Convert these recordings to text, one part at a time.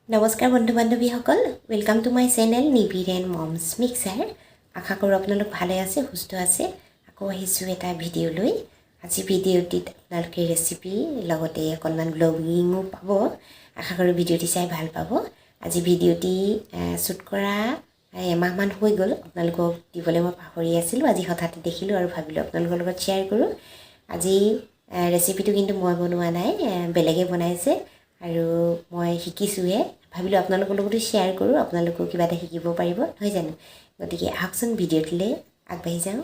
নমস্কাৰ বন্ধু বান্ধৱীসকল, welcome to my channel Nibir and mom's mixer. আশা কৰোঁ আপোনালোক ভালে আছে, সুস্থ আছে। আকৌ আহিছোঁ এটা ভিডিঅ' লৈ। আজি ভিডিঅ'টিত আপোনালোকে ৰেচিপি লগতে অকণমান ব্লগিঙো পাব। আশা কৰোঁ ভিডিঅ'টি চাই ভাল পাব। আজি ভিডিঅ'টি শ্বুট কৰা এমাহমান হৈ গ'ল, আপোনালোকক দিবলৈ মই পাহৰি আছিলোঁ। আজি হঠাতে দেখিলোঁ আৰু ভাবিলোঁ আপোনালোকৰ লগত শ্বেয়াৰ কৰোঁ। আজি ৰেচিপিটো কিন্তু মই বনোৱা নাই, বেলেগে বনাইছে আৰু মই শিকিছোঁহে। ভাবিলোঁ আপোনালোকৰ লগতো শ্বেয়াৰ কৰোঁ, আপোনালোকেও কিবা এটা শিকিব পাৰিব, নহয় জানো? গতিকে আহকচোন ভিডিঅ'টোলৈ আগবাঢ়ি যাওঁ।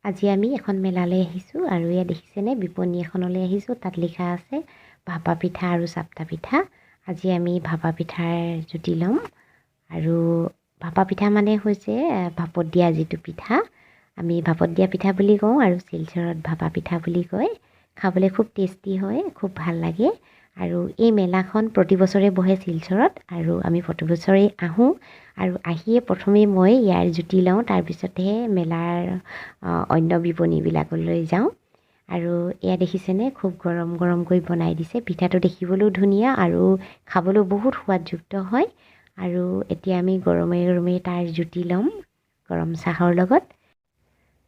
আজি আমি এখন মেলালৈ আহিছোঁ আৰু ইয়াত দেখিছেনে বিপণী এখনলৈ আহিছোঁ। তাত লিখা আছে ভাপা পিঠা আৰু চাপ্তা পিঠা। আজি আমি ভাপা পিঠাৰ জুতি ল'ম। আৰু ভাপা পিঠা মানে হৈছে ভাপত দিয়া যিটো পিঠা, আমি ভাপত দিয়া পিঠা বুলি কওঁ আৰু শিলচৰত ভাপা পিঠা বুলি কয়। খাবলৈ খুব টেষ্টি হয়, খুব ভাল লাগে। আৰু এই মেলাখন প্ৰতি বছৰে বহে শিলচৰত আৰু আমি প্ৰতি বছৰেই আহোঁ। আৰু আহিয়ে প্ৰথমেই মই ইয়াৰ জুতি লওঁ, তাৰপিছতহে মেলাৰ অন্য বিপণীবিলাকলৈ যাওঁ। আৰু এয়া দেখিছেনে খুব গৰম গৰমকৈ বনাই দিছে। পিঠাটো দেখিবলৈও ধুনীয়া আৰু খাবলৈও বহুত সোৱাদযুক্ত হয়। আৰু এতিয়া আমি গৰমে গৰমে তাৰ জুতি ল'ম গৰম চাহৰ লগত।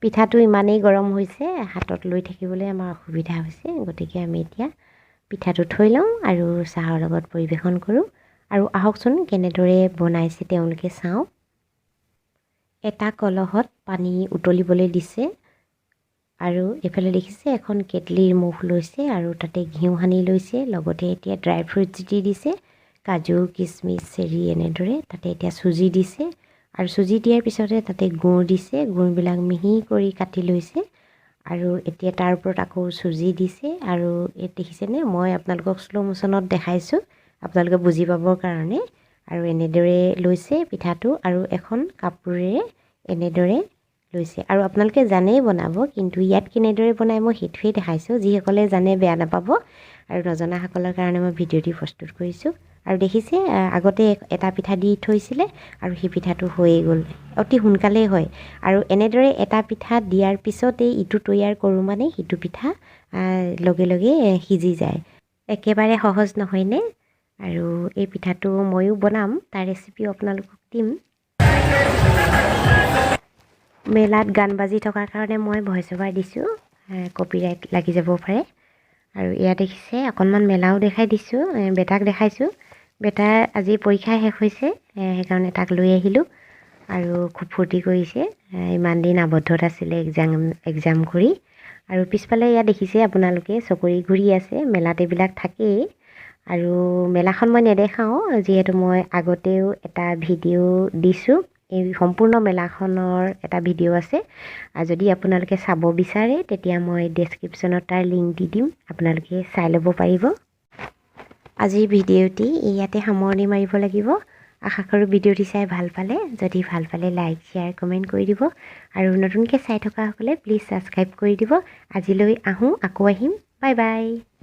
পিঠাটো ইমানেই গৰম হৈছে, হাতত লৈ থাকিবলৈ আমাৰ অসুবিধা হৈছে। গতিকে আমি এতিয়া পিঠাটো থৈ লওঁ আৰু চাহৰ লগত পৰিৱেশন কৰোঁ। আৰু আহকচোন কেনেদৰে বনাইছে তেওঁলোকে চাওঁ। এটা কলহত পানী উতলিবলৈ দিছে আৰু এইফালে দেখিছে এখন কেটলিৰ মুখ লৈছে আৰু তাতে ঘিউ সানি লৈছে। লগতে এতিয়া ড্ৰাই ফ্ৰুটছ দি দিছে, কাজু, কিচমিচ, চেৰি এনেদৰে। তাতে এতিয়া চুজি দিছে আৰু চুজি দিয়াৰ পিছতে তাতে গুড় দিছে। গুড়বিলাক মিহি কৰি কাটি লৈছে আৰু এতিয়া তাৰ ওপৰত আকৌ চুজি দিছে। আৰু ইয়াত দেখিছেনে মই আপোনালোকক শ্ল' মোশ্যনত দেখাইছোঁ আপোনালোকে বুজি পাবৰ কাৰণে। আৰু এনেদৰে লৈছে পিঠাটো আৰু এখন কাপোৰেৰে এনেদৰে লৈছে। আৰু আপোনালোকে জানেই বনাব, কিন্তু ইয়াত কেনেদৰে বনায় মই সেইটোৱেই দেখাইছোঁ। যিসকলে জানে বেয়া নাপাব, আৰু নজনাসকলৰ কাৰণে মই ভিডিঅ'টি প্ৰস্তুত কৰিছোঁ। আৰু দেখিছে আগতে এটা পিঠা দি থৈছিলে আৰু সেই পিঠাটো হৈয়ে গ'ল, অতি সোনকালেই হয়। আৰু এনেদৰে এটা পিঠা দিয়াৰ পিছতেই ইটো তৈয়াৰ কৰোঁ মানে সিটো পিঠা লগে লগে সিজি যায়। একেবাৰে সহজ নহয়নে? আৰু এই পিঠাটো ময়ো বনাম, তাৰ ৰেচিপিও আপোনালোকক দিম। মেলাত গান বাজি থকাৰ কাৰণে মই ভইচ অভাৰ দিছোঁ, কপিৰাইট লাগি যাব পাৰে। আৰু ইয়াত দেখিছে অকণমান মেলাও দেখাই দিছোঁ, বেটাক দেখাইছোঁ। বেটাৰ আজি পৰীক্ষা শেষ হৈছে, সেইকাৰণে তাক লৈ আহিলোঁ আৰু খুব ফূৰ্তি কৰিছে। ইমান দিন আবদ্ধত আছিলে এক্সাম কৰি। আৰু পিছফালে ইয়াত দেখিছে আপোনালোকে চকৰি ঘূৰি আছে, মেলাত এইবিলাক থাকেই। আৰু মেলাখন মই নেদেখাওঁ, যিহেতু মই আগতেও এটা ভিডিঅ' দিছোঁ। এই সম্পূৰ্ণ মেলাখনৰ এটা ভিডিঅ' আছে, যদি আপোনালোকে চাব বিচাৰে তেতিয়া মই ডেছক্ৰিপশ্যনত তাৰ লিংক দি দিম, আপোনালোকে চাই ল'ব পাৰিব। আজিৰ ভিডিঅ'টি ইয়াতে সামৰণি মাৰিব লাগিব। আশা কৰোঁ ভিডিঅ'টি চাই ভাল পালে। যদি ভাল পালে লাইক, শ্বেয়াৰ, কমেণ্ট কৰি দিব। আৰু নতুনকৈ চাই থকাসকলে প্লিজ ছাবস্ক্ৰাইব কৰি দিব। আজিলৈ আহোঁ, আকৌ আহিম। Bye bye.